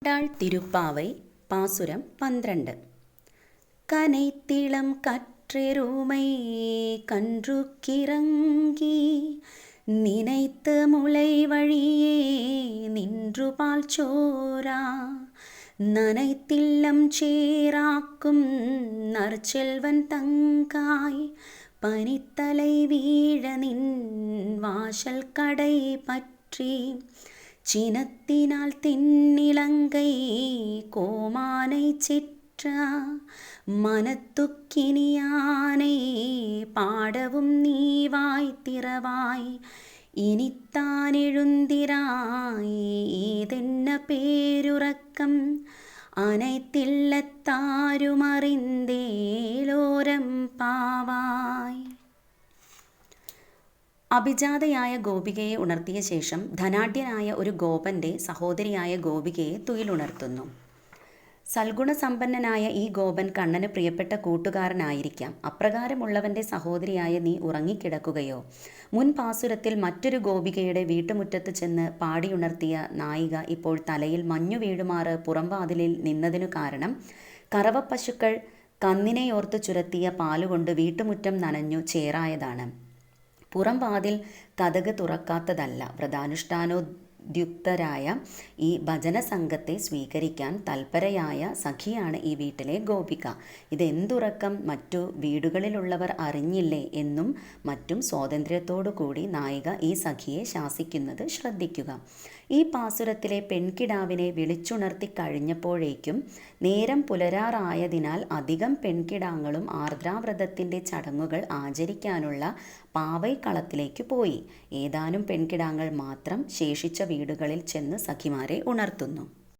ാൾ തിരുപ്പാവൈ പാസുരം 12. കனைத்திளம் கற்றெருமை கன்றுக்கிறங்கி நினைத்து முளை வழியே நின்று பால் சோரா நனைத்தில்லம் சேராக்கும் நற்செல்வன் தங்காய் பனித்தலை வீழ நின் வாசல் கடை பற்றி சினத்தினால் தென்னிலங்கை கோமானை சிற்றா மனத்துக்கினியானை பாடவும் நீவாய் திறவாய் இனித்தான் எழுந்திராய் ஏதென்ன பேருறக்கம் അനൈത്തില്ലത്താരുമറിന്തേലോരം പാവായ്. അഭിജാതയായ ഗോപികയെ ഉണർത്തിയ ശേഷം ധനാഢ്യനായ ഒരു ഗോപന്റെ സഹോദരിയായ ഗോപികയെ തുയിലുണർത്തുന്നു. സൽഗുണസമ്പന്നനായ ഈ ഗോപൻ കണ്ണന് പ്രിയപ്പെട്ട കൂട്ടുകാരനായിരിക്കാം. അപ്രകാരമുള്ളവന്റെ സഹോദരിയായ നീ ഉറങ്ങിക്കിടക്കുകയോ? മുൻ പാസുരത്തിൽ മറ്റൊരു ഗോപികയുടെ വീട്ടുമുറ്റത്ത് ചെന്ന് പാടിയുണർത്തിയ നായിക ഇപ്പോൾ തലയിൽ മഞ്ഞു വീഴുമാറ് പുറംവാതിലിൽ നിന്നതിനു കാരണം കറവപ്പശുക്കൾ കന്നിനെയോർത്ത് ചുരത്തിയ പാലുകൊണ്ട് വീട്ടുമുറ്റം നനഞ്ഞു ചേറായതാണ്. പുറംവാതിൽ കതക് തുറക്കാത്തതല്ല. വ്രതാനുഷ്ഠാനോദ്യുക്തരായ ഈ ഭജന സംഘത്തെ സ്വീകരിക്കാൻ തൽപരയായ സഖിയാണ് ഈ വീട്ടിലെ ഗോപിക. ഇതെന്തുറക്കം, മറ്റു വീടുകളിലുള്ളവർ അറിഞ്ഞില്ലേ എന്നും മറ്റും സ്വാതന്ത്ര്യത്തോടുകൂടി നായിക ഈ സഖിയെ ശാസിക്കുന്നത് ശ്രദ്ധിക്കുക. ഈ പാസുരത്തിലെ പെൺകിടാവിനെ വിളിച്ചുണർത്തി കഴിഞ്ഞപ്പോഴേക്കും നേരം പുലരാറായതിനാൽ അധികം പെൺകിടാങ്ങളും ആർദ്രാവ്രതത്തിൻ്റെ ചടങ്ങുകൾ ആചരിക്കാനുള്ള പാവൈക്കളത്തിലേക്ക് പോയി. ഏതാനും പെൺകിടാങ്ങൾ മാത്രം ശേഷിച്ച വീടുകളിൽ ചെന്ന് സഖിമാരെ ഉണർത്തുന്നു.